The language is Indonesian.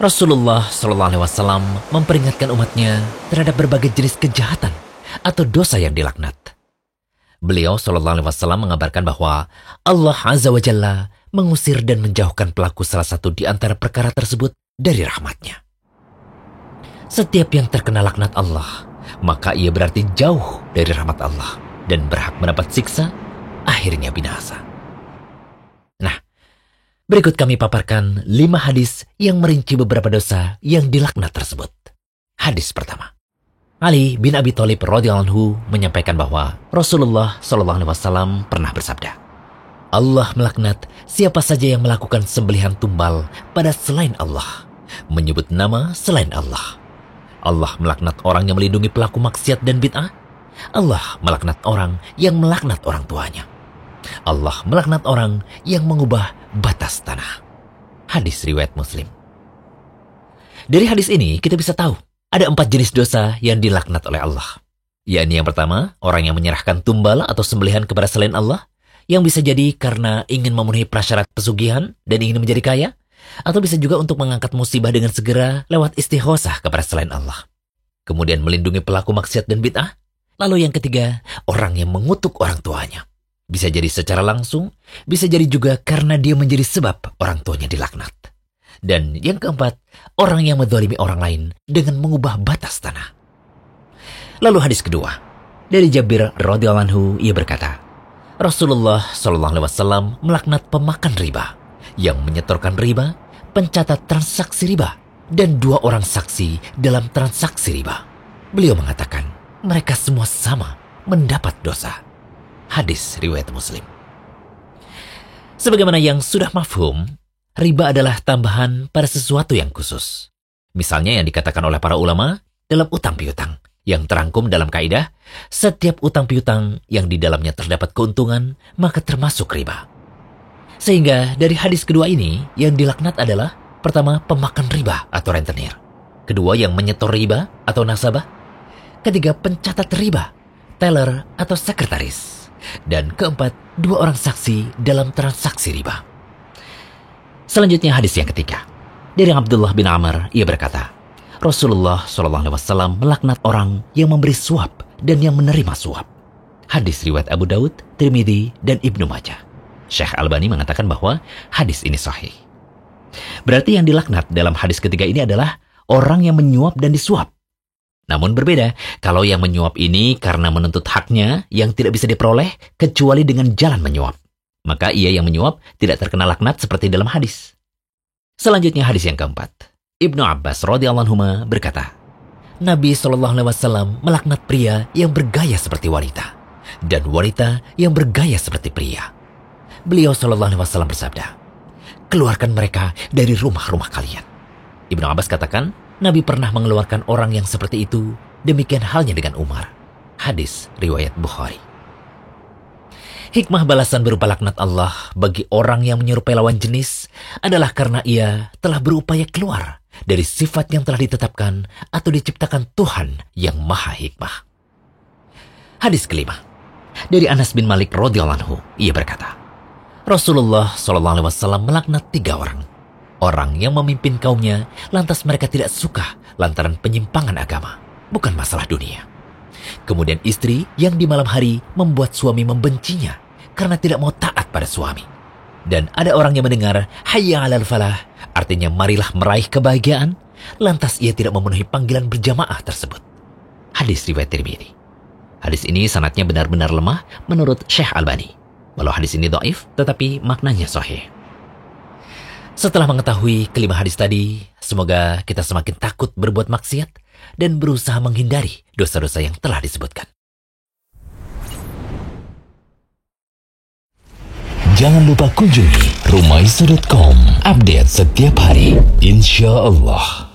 Rasulullah SAW memperingatkan umatnya terhadap berbagai jenis kejahatan atau dosa yang dilaknat. Beliau SAW mengabarkan bahwa Allah Azza wa Jalla mengusir dan menjauhkan pelaku salah satu di antara perkara tersebut dari rahmatnya. Setiap yang terkena laknat Allah, maka ia berarti jauh dari rahmat Allah dan berhak mendapat siksa, akhirnya binasa. Nah, berikut kami paparkan 5 hadis yang merinci beberapa dosa yang dilaknat tersebut. Hadis pertama. Ali bin Abi Thalib radhiyallahu anhu menyampaikan bahwa Rasulullah SAW pernah bersabda, Allah melaknat siapa saja yang melakukan sembelihan tumbal pada selain Allah, menyebut nama selain Allah. Allah melaknat orang yang melindungi pelaku maksiat dan bid'ah. Allah melaknat orang yang melaknat orang tuanya. Allah melaknat orang yang mengubah batas tanah. Hadis riwayat Muslim. Dari hadis ini kita bisa tahu ada 4 jenis dosa yang dilaknat oleh Allah. Yakni yang pertama, orang yang menyerahkan tumbal atau sembelihan kepada selain Allah, yang bisa jadi karena ingin memenuhi prasyarat pesugihan dan ingin menjadi kaya, atau bisa juga untuk mengangkat musibah dengan segera lewat istighosah kepada selain Allah. Kemudian melindungi pelaku maksiat dan bid'ah. Lalu yang ketiga, orang yang mengutuk orang tuanya. Bisa jadi secara langsung, bisa jadi juga karena dia menjadi sebab orang tuanya dilaknat. Dan yang keempat, orang yang menzalimi orang lain dengan mengubah batas tanah. Lalu hadis kedua, dari Jabir radhiyallahu anhu, ia berkata, Rasulullah SAW melaknat pemakan riba, yang menyetorkan riba, pencatat transaksi riba, dan 2 orang saksi dalam transaksi riba. Beliau mengatakan, mereka semua sama mendapat dosa. Hadis riwayat Muslim. Sebagaimana yang sudah mafhum, riba adalah tambahan pada sesuatu yang khusus. Misalnya yang dikatakan oleh para ulama dalam utang piutang, yang terangkum dalam kaidah, setiap utang piutang yang di dalamnya terdapat keuntungan, maka termasuk riba. Sehingga dari hadis kedua ini, yang dilaknat adalah, pertama, pemakan riba atau rentenir. Kedua, yang menyetor riba atau nasabah. Ketiga, pencatat riba, teller atau sekretaris. Dan keempat, 2 orang saksi dalam transaksi riba. Selanjutnya hadis yang ketiga. Dari Abdullah bin Amr, ia berkata, Rasulullah SAW melaknat orang yang memberi suap dan yang menerima suap. Hadis riwayat Abu Daud, Tirmidzi, dan Ibnu Majah. Syekh Albani mengatakan bahwa hadis ini sahih. Berarti yang dilaknat dalam hadis ketiga ini adalah orang yang menyuap dan disuap. Namun berbeda kalau yang menyuap ini karena menuntut haknya yang tidak bisa diperoleh kecuali dengan jalan menyuap. Maka ia yang menyuap tidak terkena laknat seperti dalam hadis. Selanjutnya hadis yang keempat. Ibnu Abbas radhiyallahu anhu berkata, Nabi SAW melaknat pria yang bergaya seperti wanita dan wanita yang bergaya seperti pria. Beliau SAW bersabda, keluarkan mereka dari rumah-rumah kalian. Ibnu Abbas katakan, Nabi pernah mengeluarkan orang yang seperti itu, demikian halnya dengan Umar. Hadis riwayat Bukhari. Hikmah balasan berupa laknat Allah bagi orang yang menyerupai lawan jenis adalah karena ia telah berupaya keluar dari sifat yang telah ditetapkan atau diciptakan Tuhan yang Maha Hikmah. Hadis kelima, dari Anas bin Malik radhiyallahu anhu, ia berkata, Rasulullah SAW melaknat 3 orang. Orang yang memimpin kaumnya, lantas mereka tidak suka lantaran penyimpangan agama, bukan masalah dunia. Kemudian istri yang di malam hari membuat suami membencinya karena tidak mau taat pada suami. Dan ada orang yang mendengar hayya 'alal falah, artinya marilah meraih kebahagiaan, lantas ia tidak memenuhi panggilan berjamaah tersebut. Hadis riwayat Tirmidzi. Hadis ini sanadnya benar-benar lemah menurut Syekh Albani. Walau hadis ini dhaif, tetapi maknanya sahih. Setelah mengetahui kelima hadis tadi, semoga kita semakin takut berbuat maksiat dan berusaha menghindari dosa-dosa yang telah disebutkan. Jangan lupa kunjungi rumaisa.com. Update setiap hari, insya Allah.